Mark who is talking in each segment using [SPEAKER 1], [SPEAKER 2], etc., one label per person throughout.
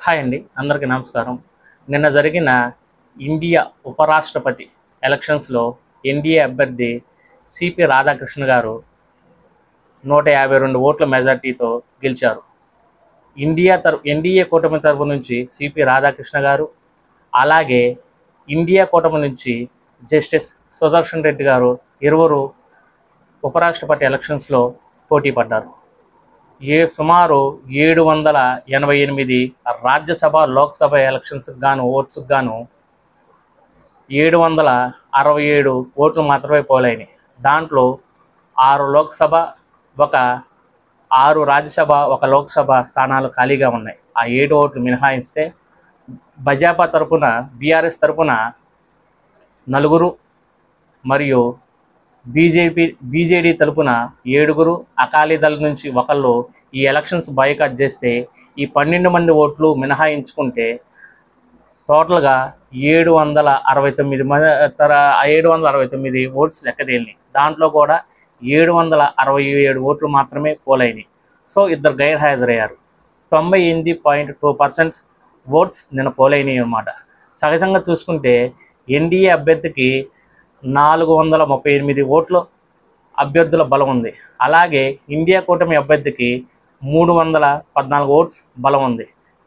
[SPEAKER 1] Hi అండి, అందరికీ నమస్కారం. నిన్న జరిగిన ఇండియా ఉపరాష్ట్రపతి ఎలక్షన్స్లో ఎన్డీఏ అభ్యర్థి సిపి రాధాకృష్ణ గారు 152 ఓట్ల మెజార్టీతో గెలిచారు. ఎన్డీఏ కూటమి తరపు నుంచి సిపి రాధాకృష్ణ గారు, అలాగే ఇండియా కూటమి నుంచి జస్టిస్ సుదర్శన్ రెడ్డి గారు ఇరువురు ఉపరాష్ట్రపతి ఎలక్షన్స్లో పోటీ పడ్డారు. సుమారు 788 రాజ్యసభ లోక్సభ ఎలక్షన్స్కి గాను ఓట్స్కి గాను 767 ఓట్లు మాత్రమే పోలైనవి. దాంట్లో 6 లోక్సభ, 6 రాజ్యసభ, 1 లోక్సభ స్థానాలు ఖాళీగా ఉన్నాయి. ఆ 7 ఓట్లు మినహాయిస్తే భాజపా తరపున, బీఆర్ఎస్ తరపున 4 మరియు బీజేడీ తరపున 7, అకాలీదళ నుంచి 1 ఈ ఎలక్షన్స్ బాయ్కాట్ చేస్తే ఈ 12 మంది ఓట్లు మినహాయించుకుంటే టోటల్గా 769 ఓట్స్ లెక్కదేలినాయి. దాంట్లో కూడా 767 ఓట్లు మాత్రమే పోలైనవి. సో ఇద్దరు గైర్హాజరయ్యారు. 98.2% ఓట్స్ నిన్న పోలైనవి అన్నమాట. సహజంగా చూసుకుంటే ఎన్డీఏ అభ్యర్థికి 438 ఓట్లు అభ్యర్థుల బలం ఉంది. అలాగే ఇండియా కూటమి అభ్యర్థికి 314 ఓట్స్ బలం ఉంది.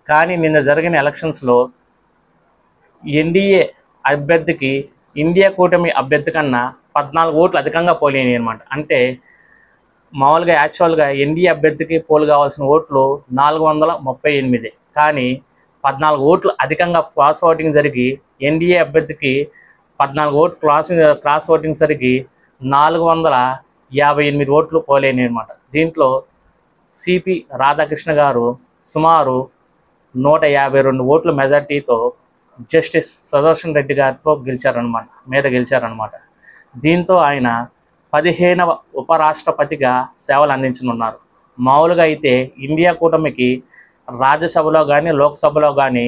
[SPEAKER 1] కానీ నిన్న జరిగిన ఎలక్షన్స్లో ఎన్డీఏ అభ్యర్థికి ఇండియా కూటమి అభ్యర్థి కన్నా 14 ఓట్లు అధికంగా పోలేని అనమాట. అంటే మామూలుగా యాక్చువల్గా ఎన్డీఏ అభ్యర్థికి పోలు కావాల్సిన ఓట్లు 438, కానీ 14 ఓట్లు అధికంగా క్రాస్ ఓటింగ్ జరిగి ఎన్డీఏ అభ్యర్థికి 14 ఓట్లు క్రాస్ ఓటింగ్ జరిగి 458 ఓట్లు పోలేని అనమాట. దీంట్లో సిపి రాధాకృష్ణ గారు సుమారు 152 ఓట్ల మెజార్టీతో జస్టిస్ సుదర్శన్ రెడ్డి గారితో గెలిచారనమాట. దీంతో ఆయన 15వ ఉపరాష్ట్రపతిగా సేవలు అందించనున్నారు. మామూలుగా అయితే ఇండియా కూటమికి రాజ్యసభలో కానీ లోక్సభలో కానీ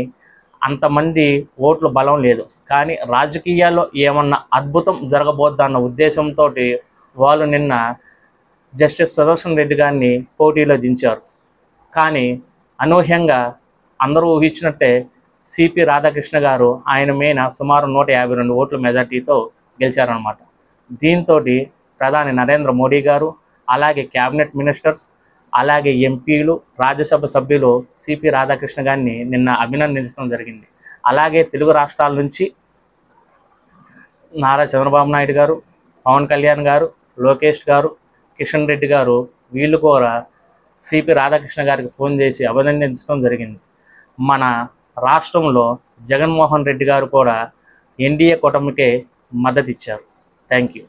[SPEAKER 1] అంతమంది ఓట్లు బలం లేదు. కానీ రాజకీయాల్లో ఏమన్నా అద్భుతం జరగబోద్దన్న ఉద్దేశంతో వాళ్ళు నిన్న జస్టిస్ సుదర్శన్ రెడ్డి గారిని పోటీలో దించారు. కానీ అనూహ్యంగా అందరూ ఊహించినట్టే సిపి రాధాకృష్ణ గారు ఆయన మీద సుమారు 152 ఓట్ల మెజార్టీతో గెలిచారనమాట. దీంతో ప్రధాని నరేంద్ర మోడీ గారు, అలాగే క్యాబినెట్ మినిస్టర్స్, అలాగే ఎంపీలు, రాజ్యసభ సభ్యులు సిపి రాధాకృష్ణ గారిని నిన్న అభినందించడం జరిగింది. అలాగే తెలుగు రాష్ట్రాల నుంచి నారా చంద్రబాబు నాయుడు గారు, పవన్ కళ్యాణ్ గారు, లోకేష్ గారు, కిషన్ రెడ్డి గారు వీళ్ళు కూడా సిపి రాధాకృష్ణ గారికి ఫోన్ చేసి అభినందించడం జరిగింది. మన రాష్ట్రంలో జగన్మోహన్ రెడ్డి గారు కూడా ఎన్డీఏ కూటమికే మద్దతు ఇచ్చారు. Thank you.